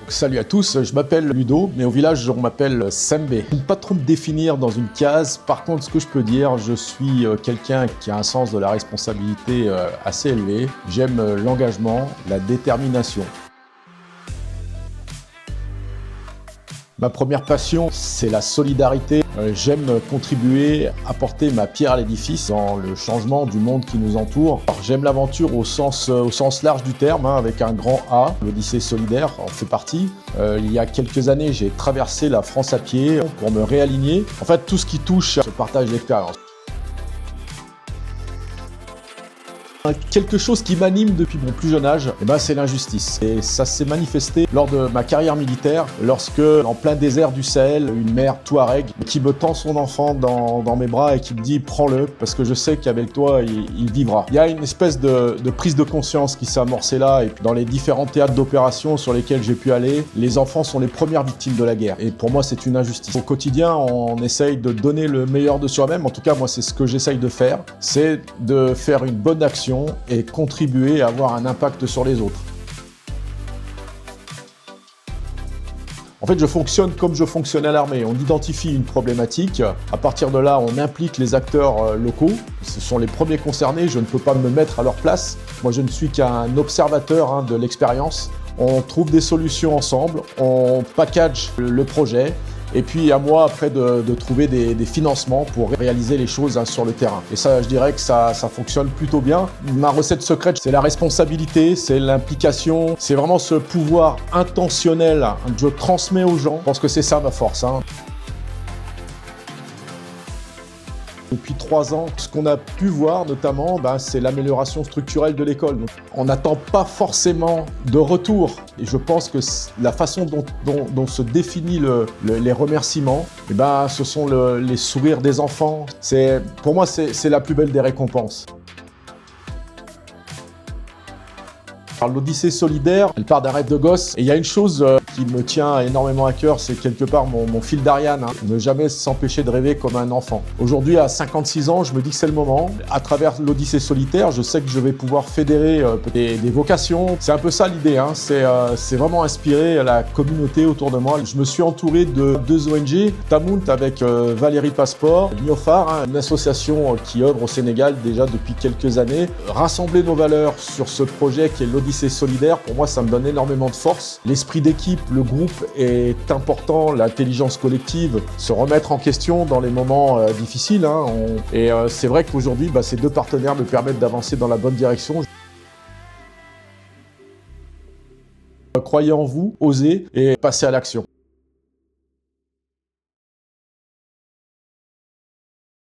Salut à tous, je m'appelle Ludo, mais au village on m'appelle Sembé. Je ne peux pas trop me définir dans une case, par contre ce que je peux dire, je suis quelqu'un qui a un sens de la responsabilité assez élevé. J'aime l'engagement, la détermination. Ma première passion, c'est la solidarité. J'aime contribuer, apporter ma pierre à l'édifice dans le changement du monde qui nous entoure. J'aime l'aventure au sens large du terme, avec un grand A. L'Odyssée solidaire en fait partie. Il y a quelques années, j'ai traversé la France à pied pour me réaligner. En fait, tout ce qui touche ce partage d'expérience. Quelque chose qui m'anime depuis mon plus jeune âge, c'est l'injustice. Et ça s'est manifesté lors de ma carrière militaire, lorsque, en plein désert du Sahel, une mère touareg qui me tend son enfant dans mes bras et qui me dit « prends-le, parce que je sais qu'avec toi, il vivra ». Il y a une espèce de prise de conscience qui s'est amorcée là, et dans les différents théâtres d'opération sur lesquels j'ai pu aller, les enfants sont les premières victimes de la guerre. Et pour moi, c'est une injustice. Au quotidien, on essaye de donner le meilleur de soi-même. En tout cas, moi, c'est ce que j'essaye de faire. C'est de faire une bonne action et contribuer à avoir un impact sur les autres. En fait, je fonctionne comme je fonctionne à l'armée. On identifie une problématique. À partir de là, on implique les acteurs locaux. Ce sont les premiers concernés. Je ne peux pas me mettre à leur place. Moi, je ne suis qu'un observateur de l'expérience. On trouve des solutions ensemble. On package le projet. Et puis à moi après de trouver des financements pour réaliser les choses sur le terrain. Et ça, je dirais que ça fonctionne plutôt bien. Ma recette secrète, c'est la responsabilité, c'est l'implication, c'est vraiment ce pouvoir intentionnel que je transmets aux gens. Je pense que c'est ça ma force. Depuis 3 ans, ce qu'on a pu voir notamment, c'est l'amélioration structurelle de l'école. On n'attend pas forcément de retour. Et je pense que la façon dont se définit les remerciements, ce sont les sourires des enfants. Pour moi, c'est la plus belle des récompenses. L'Odyssée solidaire, elle part d'un rêve de gosse. Et il y a une chose qui me tient énormément à cœur, c'est quelque part mon fil d'Ariane. Ne jamais s'empêcher de rêver comme un enfant. Aujourd'hui, à 56 ans, je me dis que c'est le moment. À travers l'Odyssée solitaire, je sais que je vais pouvoir fédérer des vocations. C'est un peu ça l'idée. C'est vraiment inspirer la communauté autour de moi. Je me suis entouré de 2 ONG. Tamount avec Valérie Passeport, Niofar, une association qui œuvre au Sénégal déjà depuis quelques années. Rassembler nos valeurs sur ce projet qui est l'Odyssée solidaire, pour moi, ça me donne énormément de force. L'esprit d'équipe, le groupe est important, l'intelligence collective, se remettre en question dans les moments difficiles. Et c'est vrai qu'aujourd'hui, ces 2 partenaires me permettent d'avancer dans la bonne direction. Croyez en vous, osez et passez à l'action.